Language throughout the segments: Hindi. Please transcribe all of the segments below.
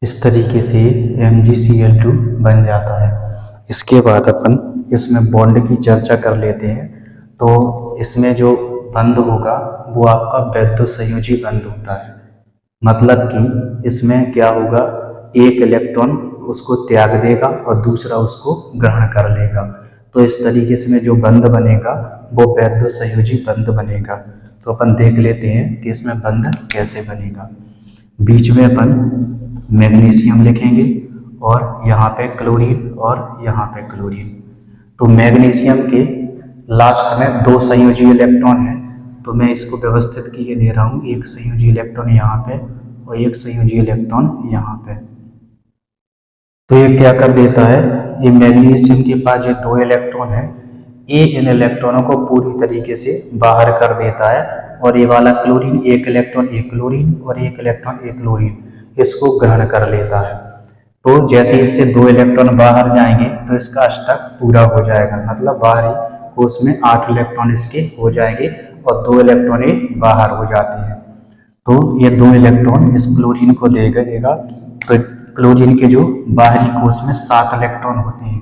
इस तरीके से MgCl2 बन जाता है। इसके बाद अपन इसमें बॉन्ड की चर्चा कर लेते हैं। तो इसमें जो बंध होगा वो आपका वैद्युत संयोजी बंध होता है। मतलब कि इसमें क्या होगा, एक इलेक्ट्रॉन उसको त्याग देगा और दूसरा उसको ग्रहण कर लेगा। तो इस तरीके से में जो बंध बनेगा वो वैद्युत संयोजी बंध बनेगा। तो अपन देख लेते हैं कि इसमें बंध कैसे बनेगा। बीच में अपन मैग्नीशियम लिखेंगे और यहाँ पे क्लोरीन और यहाँ पे क्लोरीन। तो मैग्नीशियम के लास्ट में दो संयोजी इलेक्ट्रॉन है, तो मैं इसको व्यवस्थित किए दे रहा हूँ, एक संयोजी इलेक्ट्रॉन यहाँ पे और एक संयोजी इलेक्ट्रॉन यहाँ पे। तो ये क्या कर देता है, ये मैग्नीशियम के पास जो दो इलेक्ट्रॉन है, ये इन इलेक्ट्रॉनों को पूरी तरीके से बाहर कर देता है और ये वाला क्लोरीन, एक इलेक्ट्रॉन एक क्लोरीन और एक इलेक्ट्रॉन एक क्लोरीन, इसको ग्रहण कर लेता है। तो जैसे इससे दो इलेक्ट्रॉन बाहर जाएंगे तो इसका अष्टक पूरा हो जाएगा, मतलब बाहरी कोश में 8 इलेक्ट्रॉन इसके हो जाएंगे और 2 इलेक्ट्रॉन ये बाहर हो जाते हैं। तो ये 2 इलेक्ट्रॉन इस क्लोरीन को देगा। तो क्लोरीन के जो बाहरी कोश में 7 इलेक्ट्रॉन होते हैं,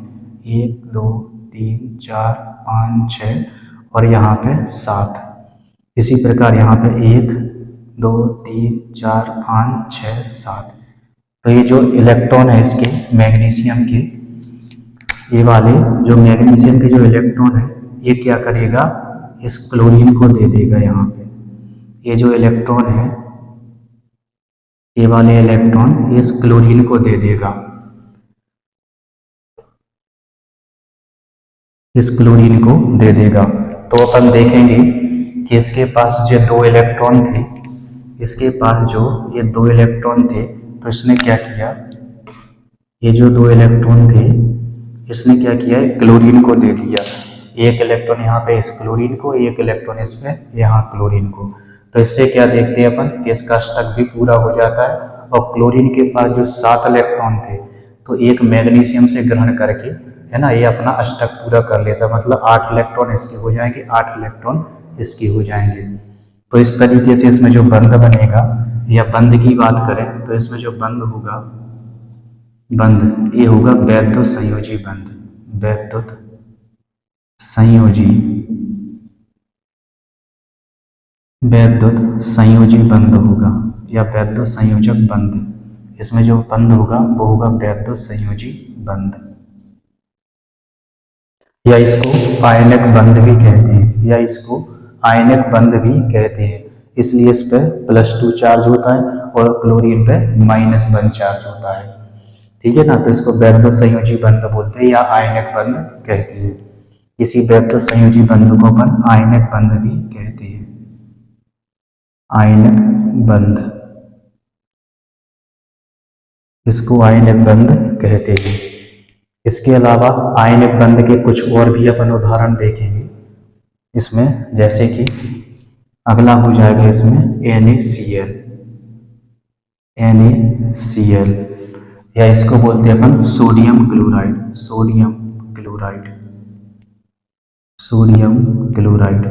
1 2 3 4 5 6 और यहाँ पे 7। इसी प्रकार यहाँ पे 1 2 3 4 5 6 7। तो ये जो इलेक्ट्रॉन है इसके मैग्नीशियम के, ये वाले जो मैग्नीशियम के जो इलेक्ट्रॉन है, ये क्या करेगा, इस क्लोरीन को दे देगा। यहाँ पे ये जो इलेक्ट्रॉन है, ये वाले इलेक्ट्रॉन इस क्लोरीन को दे देगा, इस क्लोरीन को दे देगा। तो अपन देखेंगे कि इसके पास जो 2 इलेक्ट्रॉन थे, इसके पास जो ये 2 इलेक्ट्रॉन थे, तो इसने क्या किया, ये जो 2 इलेक्ट्रॉन थे इसने क्या किया, क्लोरीन को दे दिया। एक इलेक्ट्रॉन यहाँ पे इस क्लोरीन को, एक इलेक्ट्रॉन इसमें यहाँ क्लोरीन को। तो इससे क्या देखते हैं अपन कि इसका अष्टक भी पूरा हो जाता है। और क्लोरीन के पास जो 7 इलेक्ट्रॉन थे, तो एक मैग्नीशियम से ग्रहण करके, है ना, ये अपना अष्टक पूरा कर लेता है। मतलब 8 इलेक्ट्रॉन इसके हो जाएंगे, 8 इलेक्ट्रॉन इसके हो जाएंगे। तो इस तरीके से इसमें जो बंध बनेगा, या बंध की बात करें तो इसमें जो बंध होगा, बंध ये होगा वैद्युत संयोजी बंध, वैद्युत संयोजी, वैद्युत संयोजी बंध होगा या वैद्युत संयोजक बंध। इसमें जो बंध होगा वो होगा वैद्युत संयोजी बंध, या इसको आयनिक बंध भी कहते हैं, या इसको आयनिक बंध भी कहते हैं। इसलिए इस पे +2 चार्ज होता है और क्लोरीन पे -1 चार्ज होता है। ठीक है ना, तो इसको वैद्युत संयोजी बंध बोलते हैं या आयनिक बंध कहते हैं। इसी वैद्युत संयोजी बंध को अपन आयनिक बंध भी कहते हैं, आयनिक बंध, इसको आयनिक बंध कहते हैं। इसके अलावा आयनिक बंध के कुछ और भी अपन उदाहरण देखेंगे इसमें, जैसे कि अगला हो जाएगा इसमें NaCl, NaCl, या इसको बोलते हैं अपन sodium chloride, sodium chloride, sodium chloride,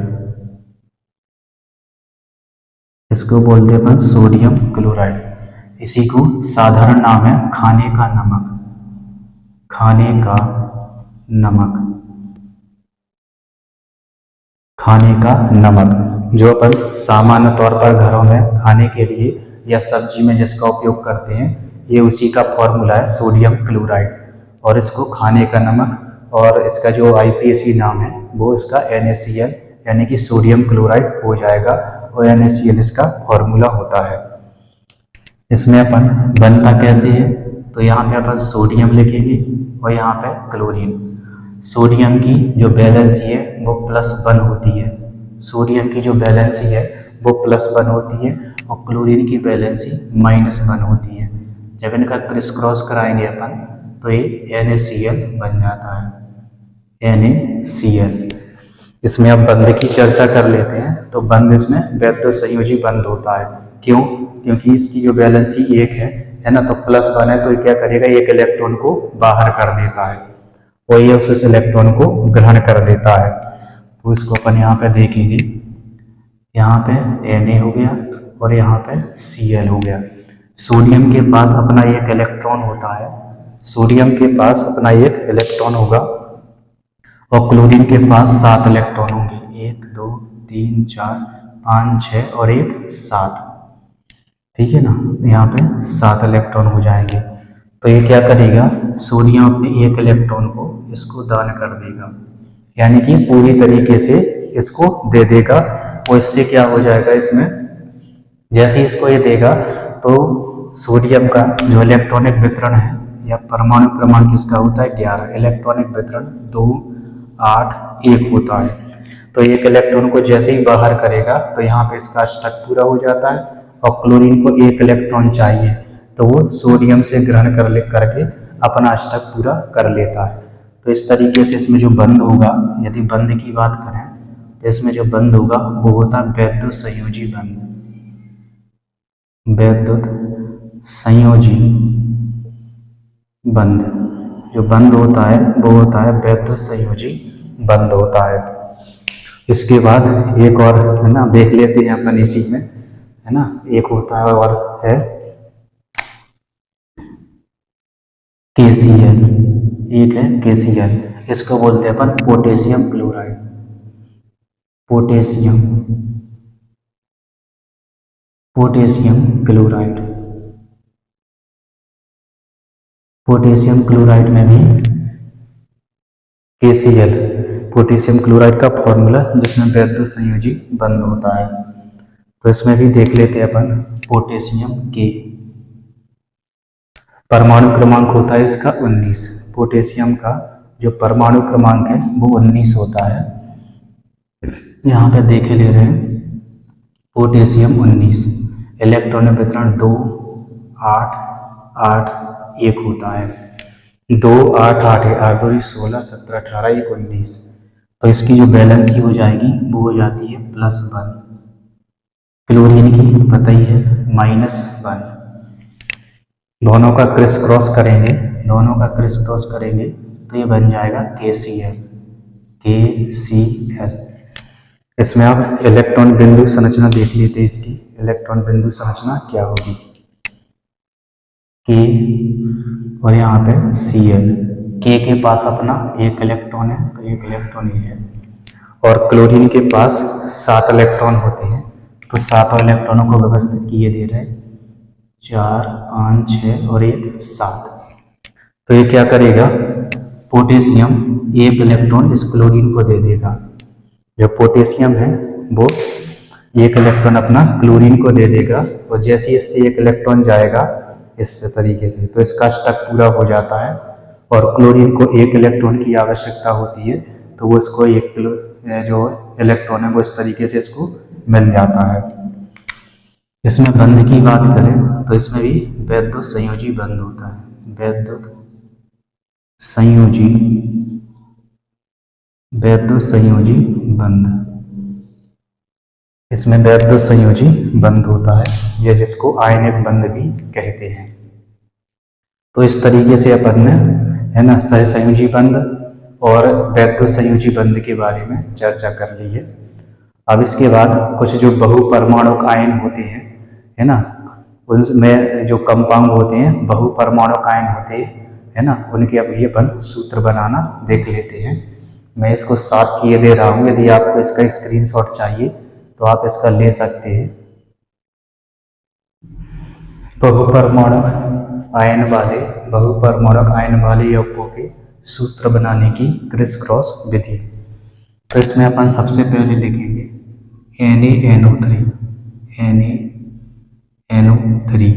इसको बोलते हैं अपन सोडियम क्लोराइड। इसी को साधारण नाम है खाने का नमक, खाने का नमक, खाने का नमक, जो अपन सामान्य तौर पर घरों में खाने के लिए या सब्जी में जिसका उपयोग करते हैं, ये उसी का फॉर्मूला है सोडियम क्लोराइड। और इसको खाने का नमक, और इसका जो IPAC नाम है वो इसका NaCl यानी कि सोडियम क्लोराइड हो जाएगा, और NaCl इसका फॉर्मूला होता है। इसमें अपन बनता कैसे है, तो यहाँ पे अपन सोडियम लिखेंगे और यहाँ पे क्लोरीन। सोडियम की जो बैलेंसी है वो +1 होती है, सोडियम की जो बैलेंसी है वो +1 होती है और क्लोरीन की बैलेंसी -1 होती है। जब इनका क्रिस क्रॉस कराएंगे अपन तो ये NaCl बन जाता है, NaCl। इसमें अब बंध की चर्चा कर लेते हैं। तो बंध इसमें वैद्युत संयोजी बंध होता है। क्यों? क्योंकि इसकी जो बैलेंसी 1 है ना, तो +1 है, तो ये क्या करेगा, एक इलेक्ट्रॉन को बाहर कर देता है और ये उस इलेक्ट्रॉन को ग्रहण कर लेता है। तो इसको अपन यहाँ पे देखेंगे, यहाँ पे Na हो गया और यहाँ पे Cl हो गया। सोडियम के पास अपना एक इलेक्ट्रॉन होता है, सोडियम के पास अपना एक इलेक्ट्रॉन होगा और क्लोरीन के पास 7 इलेक्ट्रॉन होंगे, 1 2 3 4 5 6 और एक 7। ठीक है ना, यहाँ पे 7 इलेक्ट्रॉन हो जाएंगे। तो ये क्या करेगा, सोडियम अपने एक इलेक्ट्रॉन को इसको दान कर देगा, यानी कि पूरी तरीके से इसको दे देगा। और इससे क्या हो जाएगा, इसमें जैसे इसको ये देगा तो सोडियम का जो इलेक्ट्रॉनिक वितरण है या परमाणु क्रमांक किसका होता है 11, इलेक्ट्रॉनिक वितरण 2 8 1 होता है। तो एक इलेक्ट्रॉन को जैसे ही बाहर करेगा तो यहाँ पे इसका अष्टक पूरा हो जाता है और क्लोरीन को एक इलेक्ट्रॉन चाहिए तो वो सोडियम से ग्रहण करके अपना अष्टक पूरा कर लेता है। तो इस तरीके से इसमें जो बंध होगा, यदि बंध की बात करें तो इसमें जो बंध होगा वो होता है वैद्युत संयोजी बंध, वैद्युत संयोजी बंध। जो बंध होता है वो होता है वैद्युत संयोजी बंध होता है। इसके बाद एक और है ना देख लेते हैं अपन इसी में, है ना, एक होता है और है KCl, एक है KCl, इसको बोलते हैं अपन potassium chloride, potassium chloride. Potassium chloride में भी KCl, पोटेशियम क्लोराइड का फॉर्मूला जिसमें वैद्युत संयोजी बंध होता है। तो इसमें भी देख लेते हैं अपन पोटेशियम के परमाणु क्रमांक होता है इसका 19, पोटेशियम का जो परमाणु क्रमांक है वो 19 होता है। यहाँ पे देखे ले रहे हैं पोटेशियम 19, इलेक्ट्रॉन वितरण 2 8 8 1 होता है, 2 8 8 8 2 16 17 18 1 19। तो इसकी जो बैलेंसी हो जाएगी वो हो जाती है +1। क्लोरीन की पता ही है -1। दोनों का क्रिस क्रॉस करेंगे, दोनों का क्रिस क्रॉस करेंगे तो ये बन जाएगा KCl। इसमें आप इलेक्ट्रॉन बिंदु संरचना देख लेते हैं, इसकी इलेक्ट्रॉन बिंदु संरचना क्या होगी, K और यहाँ पे Cl। K के पास अपना एक इलेक्ट्रॉन है तो एक इलेक्ट्रॉन ये है, और क्लोरीन के पास 7 इलेक्ट्रॉन होते हैं तो 7 इलेक्ट्रॉनों को व्यवस्थित किए दे रहे हैं 4 5 6 और एक 7। तो ये क्या करेगा, पोटेशियम एक इलेक्ट्रॉन इस क्लोरीन को दे देगा, जो पोटेशियम है वो एक इलेक्ट्रॉन अपना क्लोरीन को दे देगा और जैसे इससे एक इलेक्ट्रॉन जाएगा इस तरीके से तो इसका अष्टक पूरा हो जाता है और क्लोरीन को एक इलेक्ट्रॉन की आवश्यकता होती है तो वो इसको एक जो इलेक्ट्रॉन है वो इस तरीके से इसको मिल जाता है। इसमें बंध की बात करें तो इसमें भी वैद्युत संयोजी बंध होता है, वैद्युत संयोजी बंध। इसमें वैद्युत संयोजी बंध होता है या जिसको आयनिक बंध भी कहते हैं। तो इस तरीके से अपन ने है ना सहसंयोजी बंध और वैद्युत संयोजी बंध के बारे में चर्चा कर ली है। अब इसके बाद कुछ जो बहुपरमाणुक आयन होते हैं, है ना, उनमें जो कंपाउंड होते हैं बहुपरमाणुक आयन होते हैं, है ना, उनके अब ये अपन सूत्र बनाना देख लेते हैं। मैं इसको साफ किए दे रहा हूँ, यदि आपको इसका स्क्रीनशॉट चाहिए तो आप इसका ले सकते हैं। बहुपरमाणुक आयन वाले यौगिकों के सूत्र बनाने की क्रिस क्रॉस विधि। तो इसमें अपन सबसे पहले लिखेंगे NaNO3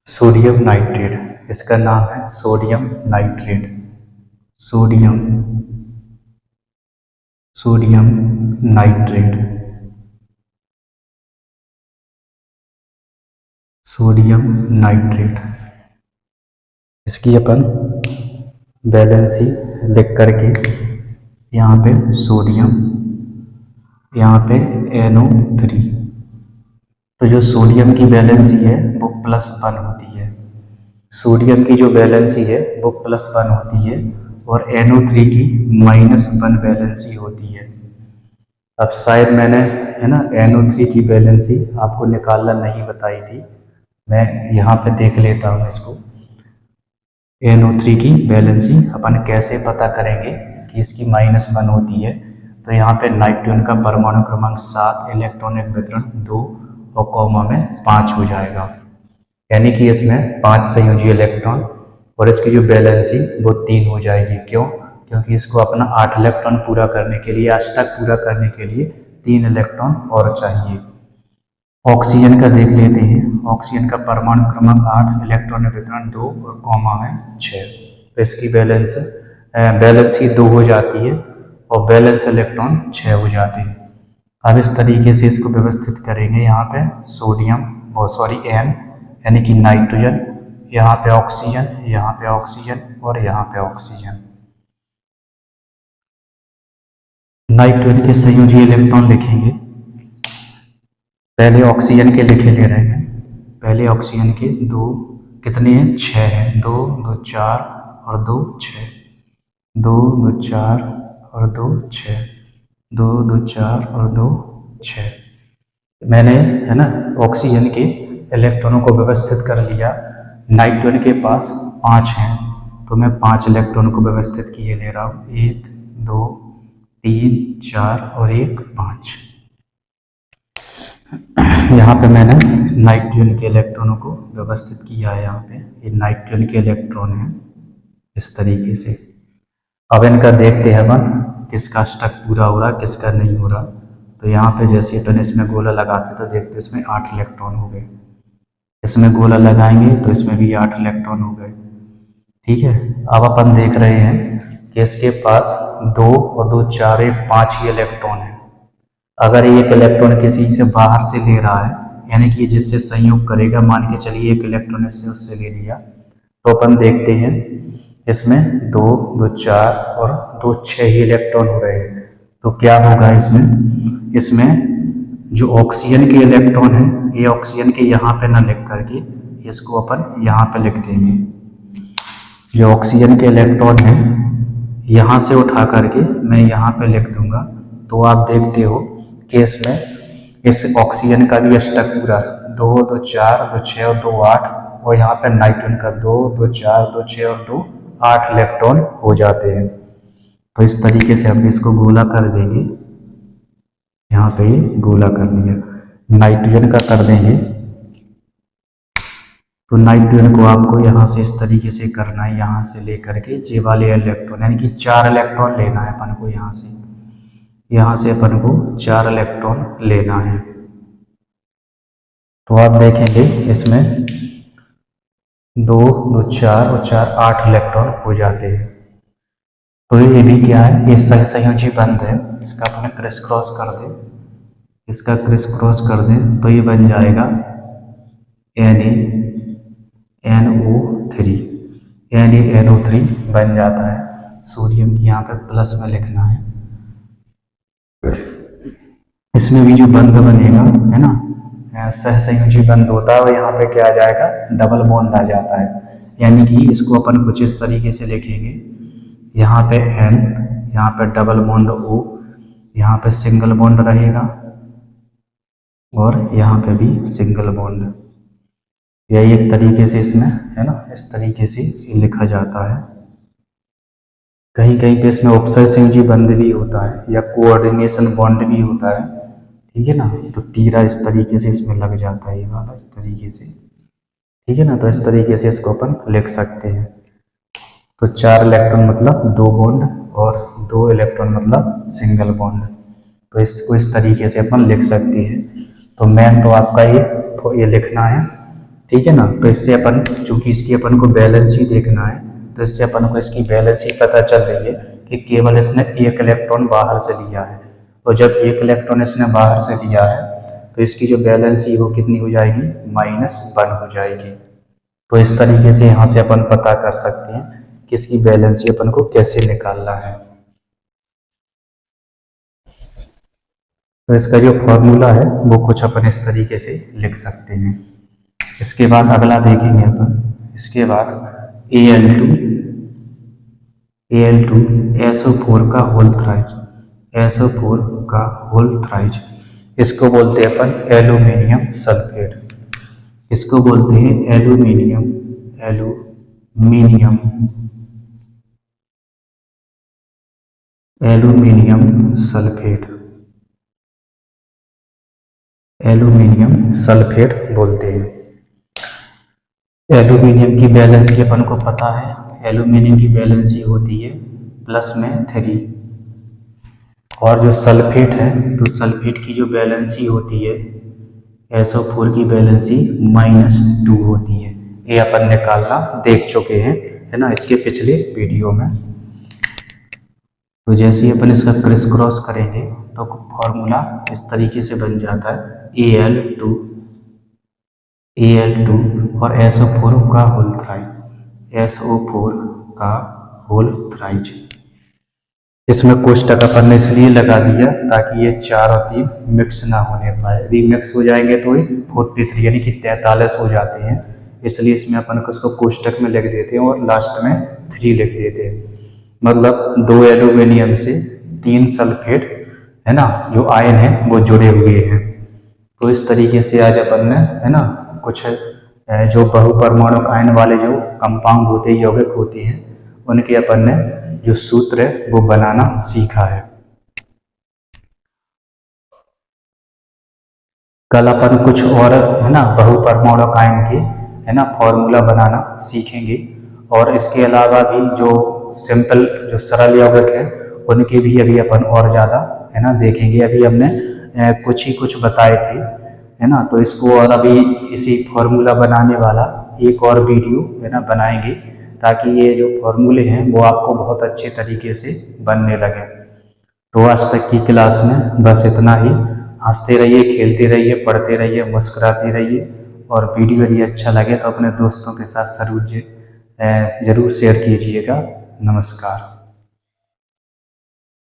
सोडियम नाइट्रेट, इसका नाम है सोडियम नाइट्रेट, सोडियम नाइट्रेट। इसकी अपन बैलेंसी लिख करके यहाँ पे सोडियम, यहाँ पे NO3, तो जो सोडियम की बैलेंसी है वो +1 होती है, सोडियम की जो बैलेंसी है वो +1 होती है और NO3 की -1 बैलेंसी होती है। अब शायद मैंने है ना NO3 की बैलेंसी आपको निकालना नहीं बताई थी, मैं यहाँ पे देख लेता हूँ इसको। NO3 की वैलेंसी अपन कैसे पता करेंगे कि इसकी -1 होती है। तो यहाँ पे नाइट्रोजन का परमाणु क्रमांक 7, इलेक्ट्रॉनिक वितरण 2 और कॉमा में 5 हो जाएगा, यानी कि इसमें 5 संयोजी इलेक्ट्रॉन और इसकी जो वैलेंसी वो 3 हो जाएगी। क्यों? क्योंकि इसको अपना 8 इलेक्ट्रॉन पूरा करने के लिए, अष्टक पूरा करने के लिए 3 इलेक्ट्रॉन और चाहिए। ऑक्सीजन का देख लेते हैं। ऑक्सीजन का परमाणु क्रमांक 8, इलेक्ट्रॉन वितरण 2 और कॉमा में 6। तो इसकी वैलेंसी 2 हो जाती है और बैलेंस इलेक्ट्रॉन 6 हो जाते हैं। अब इस तरीके से इसको व्यवस्थित करेंगे। यहाँ पे सोडियम N यानी कि नाइट्रोजन, यहाँ पे ऑक्सीजन, यहाँ पे ऑक्सीजन और यहाँ पे ऑक्सीजन। नाइट्रोजन के संयोजी इलेक्ट्रॉन लिखेंगे। पहले ऑक्सीजन के लिखे ले रहे हैं। पहले ऑक्सीजन के 2 कितने हैं? 6 हैं। 2 2 4 और 2 6, 2 2 4 और 2 6, 2 2 4 और 2 6। मैंने, है ना, ऑक्सीजन के इलेक्ट्रॉनों को व्यवस्थित कर लिया। नाइट्रोजन के पास 5 हैं, तो मैं 5 इलेक्ट्रॉन को व्यवस्थित किए ले रहा हूँ। 1 2 3 4 और 1 5। यहाँ पे मैंने नाइट्रोजन के इलेक्ट्रॉनों को व्यवस्थित किया है। यहाँ पे ये नाइट्रोजन के इलेक्ट्रॉन हैं इस तरीके से। अब इनका देखते हैं अपन किसका अष्टक पूरा हो रहा, किसका नहीं हो रहा। तो यहाँ पे जैसे अपन इसमें गोला लगाते तो देखते इसमें 8 इलेक्ट्रॉन हो गए। इसमें गोला लगाएंगे तो इसमें भी 8 इलेक्ट्रॉन हो गए। ठीक है। अब अपन देख रहे हैं कि इसके पास 2 और 2 4 1 5 ही इलेक्ट्रॉन है। अगर एक इलेक्ट्रॉन किसी से बाहर से ले रहा है, यानी कि जिससे संयोग करेगा, मान के चलिए एक इलेक्ट्रॉन इससे उससे ले लिया, तो अपन देखते हैं इसमें 2 2 4 और 2 6 ही इलेक्ट्रॉन हो रहे हैं। तो क्या होगा इसमें जो ऑक्सीजन के इलेक्ट्रॉन है, ये ऑक्सीजन के यहाँ पे ना लिख करके इसको अपन यहाँ पे लिख देंगे। जो ऑक्सीजन के इलेक्ट्रॉन है यहाँ से उठा करके मैं यहाँ पे लिख दूंगा। तो आप देखते हो कि इसमें इस ऑक्सीजन का भी अष्टक पूरा 2 2 4 2 6 और 2 8, और यहाँ पे नाइट्रोजन का 2 2 4 2 6 और 2 8 इलेक्ट्रॉन हो जाते हैं। तो इस तरीके से हम इसको गोला कर देंगे। यहाँ पे गोला कर दिया। नाइट्रोजन का कर देंगे। तो नाइट्रोजन को आपको यहाँ से इस तरीके से करना है, यहाँ से लेकर के जे वाले इलेक्ट्रॉन, यानी कि 4 इलेक्ट्रॉन लेना है अपन को। यहाँ से अपन को 4 इलेक्ट्रॉन लेना है। तो आप देखेंगे इसमें 2 2 4 और 4 8 इलेक्ट्रॉन हो जाते हैं। तो ये भी क्या है, ये सहसंयोजी बंध है। इसका अपन क्रिस क्रॉस कर दें, इसका क्रिस क्रॉस कर दें तो ये बन जाएगा NaNO3, यानी NO3 बन जाता है। सोडियम की यहाँ पे प्लस में लिखना है। इसमें भी जो बंध बनेगा, है ना, सहसंयोजी बंध होता है, और यहाँ पे क्या आ जाएगा, डबल बॉन्ड आ जाता है। यानी कि इसको अपन कुछ इस तरीके से लिखेंगे। यहाँ पे N, यहाँ पे डबल बॉन्ड O, यहाँ पे सिंगल बॉन्ड रहेगा और यहाँ पे भी सिंगल बॉन्ड। यही एक तरीके से इसमें, है ना, इस तरीके से लिखा जाता है। कहीं कहीं पे इसमें उपसहसंयोजी बंध भी होता है या कोऑर्डिनेशन बॉन्ड भी होता है। ठीक है ना। तो तीरा इस तरीके से इसमें लग जाता है, ये वाला इस तरीके से। ठीक है ना। तो इस तरीके से इसको अपन लिख सकते हैं। तो 4 इलेक्ट्रॉन मतलब 2 बॉन्ड और 2 इलेक्ट्रॉन मतलब सिंगल बॉन्ड। तो इसको इस तरीके से अपन लिख सकते हैं। तो मेन तो आपका ये लिखना है। ठीक है ना। तो इससे अपन, चूंकि इसकी अपन को बैलेंस ही देखना है, तो इससे अपन को इसकी बैलेंस ही पता चल रही है कि केवल इसने 1 इलेक्ट्रॉन बाहर से लिया है। तो जब 1 इलेक्ट्रॉन इसने बाहर से लिया है तो इसकी जो बैलेंस ही वो कितनी हो जाएगी, -1 हो जाएगी। तो इस तरीके से यहाँ से अपन पता कर सकते हैं कि इसकी बैलेंस ही अपन को कैसे निकालना है। तो इसका जो फॉर्मूला है वो कुछ अपन इस तरीके से लिख सकते हैं। इसके बाद अगला देखेंगे अपन। इसके बाद Al2SO4 का होल थ्राइज, SO4 का होल थ्राइज, इसको बोलते हैं अपन एल्यूमिनियम सल्फेट। इसको बोलते हैं aluminium, aluminium, aluminium sulphate, aluminium sulphate बोलते हैं। एल्यूमिनियम की वैलेंसी अपन को पता है, एल्यूमिनियम की वैलेंसी होती है प्लस में 3, और जो सल्फेट है तो सल्फेट की जो वैलेंसी होती है SO4 की वैलेंसी -2 होती है। ये अपन निकालना देख चुके हैं, है ना, इसके पिछले वीडियो में। तो जैसे ही अपन इसका क्रिस क्रॉस करेंगे तो फॉर्मूला इस तरीके से बन जाता है Al2 और SO4 का होल थ्राइज, SO4 का होल थ्राइज। इसमें कोष्टक अपन ने इसलिए लगा दिया ताकि ये 4 और 3 मिक्स ना होने पाए। यदि मिक्स हो जाएंगे तो ये 43 यानी कि 43 हो जाते हैं, इसलिए इसमें अपन को उसको कोष्टक में लिख देते हैं और लास्ट में 3 लिख देते हैं। मतलब 2 एल्यूमिनियम से 3 सल्फेट, है ना, जो आयन है वो जुड़े हुए हैं। तो इस तरीके से आज अपन ने, है ना, कुछ जो बहुपरमाणुक आयन वाले जो कंपाउंड होते हैं, यौगिक होते हैं, उनके अपन ने जो सूत्र है वो बनाना सीखा है। कल अपन कुछ और, है ना, बहुपरमाणुक आयन के, है ना, फॉर्मूला बनाना सीखेंगे। और इसके अलावा भी जो सिंपल, जो सरल यौगिक है, उनके भी अभी अपन और ज़्यादा, है ना, देखेंगे। अभी हमने कुछ बताए थे, है ना, तो इसको और अभी इसी फॉर्मूला बनाने वाला एक और वीडियो, है ना, बनाएंगे, ताकि ये जो फॉर्मूले हैं वो आपको बहुत अच्छे तरीके से बनने लगे। तो आज तक की क्लास में बस इतना ही। हंसते रहिए, खेलते रहिए, पढ़ते रहिए, मुस्कुराते रहिए। और वीडियो यदि अच्छा लगे तो अपने दोस्तों के साथ जरूर शेयर कीजिएगा। नमस्कार।